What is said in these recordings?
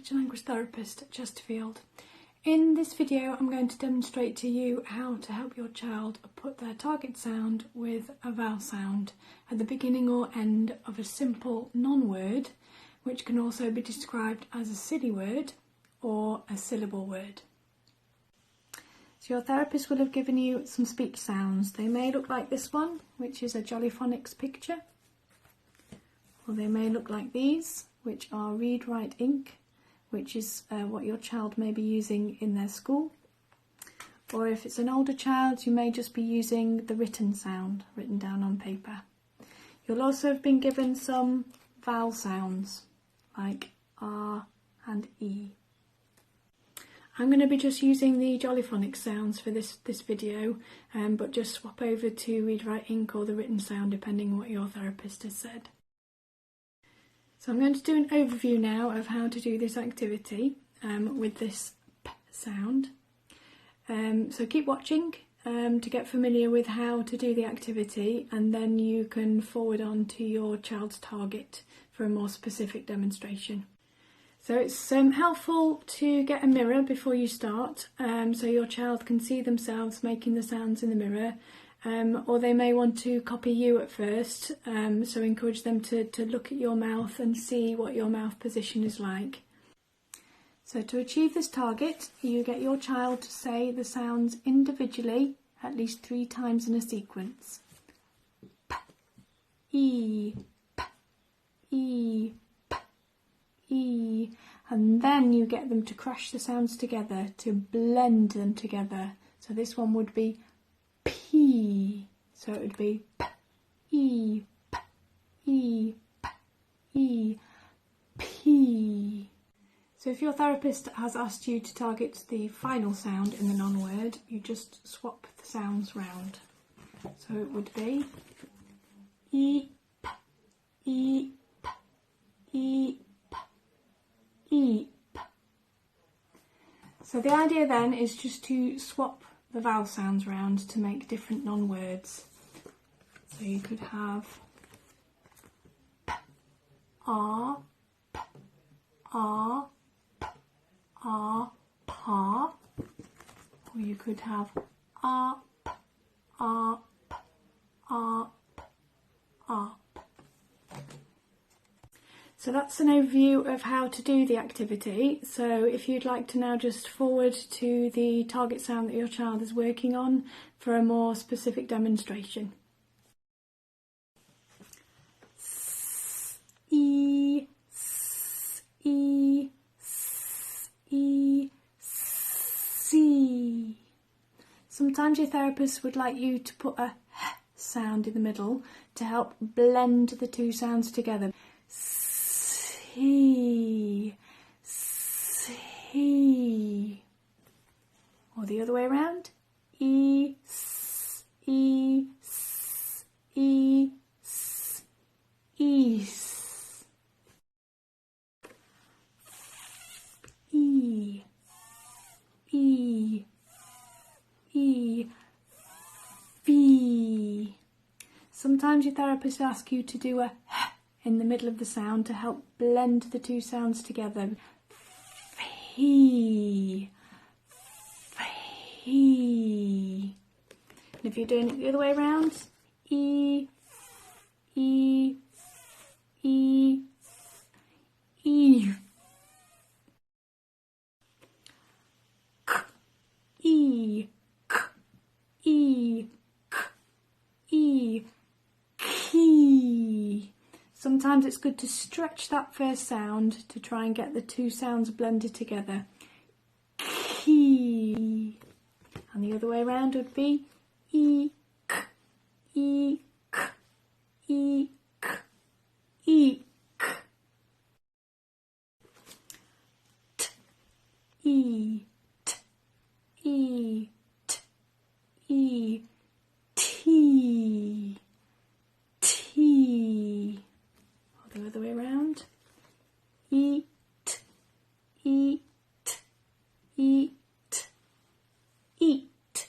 speech and language therapist at Chesterfield. In this video I'm going to demonstrate to you how to help your child put their target sound with a vowel sound at the beginning or end of a simple non-word, which can also be described as a silly word or a syllable word. So your therapist will have given you some speech sounds. They may look like this one, which is a Jollyphonics picture, or they may look like these, which are read, write, ink, which is what your child may be using in their school. Or if it's an older child, you may just be using the written sound, written down on paper. You'll also have been given some vowel sounds, like R and E. I'm going to be just using the Jollyphonics sounds for this video, but just swap over to read, write, ink or the written sound, depending on what your therapist has said. So I'm going to do an overview now of how to do this activity with this P sound. So keep watching to get familiar with how to do the activity, and then you can forward on to your child's target for a more specific demonstration. So it's helpful to get a mirror before you start, so your child can see themselves making the sounds in the mirror, or they may want to copy you at first, so encourage them to look at your mouth and see what your mouth position is like. So to achieve this target, you get your child to say the sounds individually at least 3 times in a sequence. P, E, P, E, P, E, and then you get them to crash the sounds together, to blend them together. So this one would be P, so it would be P, E, P, E, P, E, P. So if your therapist has asked you to target the final sound in the non-word, you just swap the sounds round. So it would be E, P, E, P, E, P, E, P. So the idea then is just to swap the vowel sounds round to make different non-words. So you could have P, R, P, R, P, R, pa, or you could have R, P, R, P, R, P, R, P. So that's an overview of how to do the activity. So if you'd like to now just forward to the target sound that your child is working on for a more specific demonstration. S, E, S, E, S, E, C. Sometimes your therapist would like you to put a H sound in the middle to help blend the two sounds together. C, C, or the other way around, E, S, E, S, E, S, Ease, E, E, E, V. Sometimes your therapist asks you to do a H in the middle of the sound to help blend the two sounds together. Fee, fee. And if you're doing it the other way around, E, E, E, E. K, E, K, E, K, E, key. Sometimes it's good to stretch that first sound to try and get the two sounds blended together. Key. And the other way around would be E, K, E, K, E, K, E, K. T, E, T, E, T, E, T, T. The other way around. Eat, eat, eat, eat.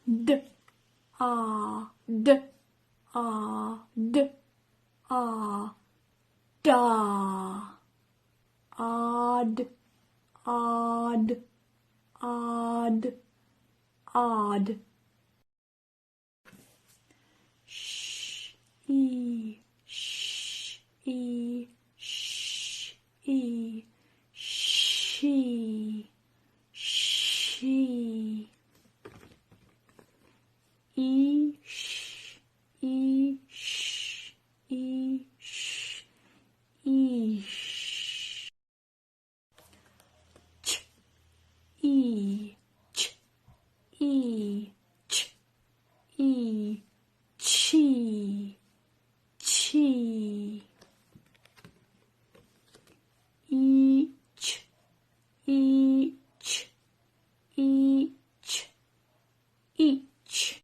D, ah, d, ah, d, ah, da. odd, odd, odd. Sh, e, sh, e, sh, e, she.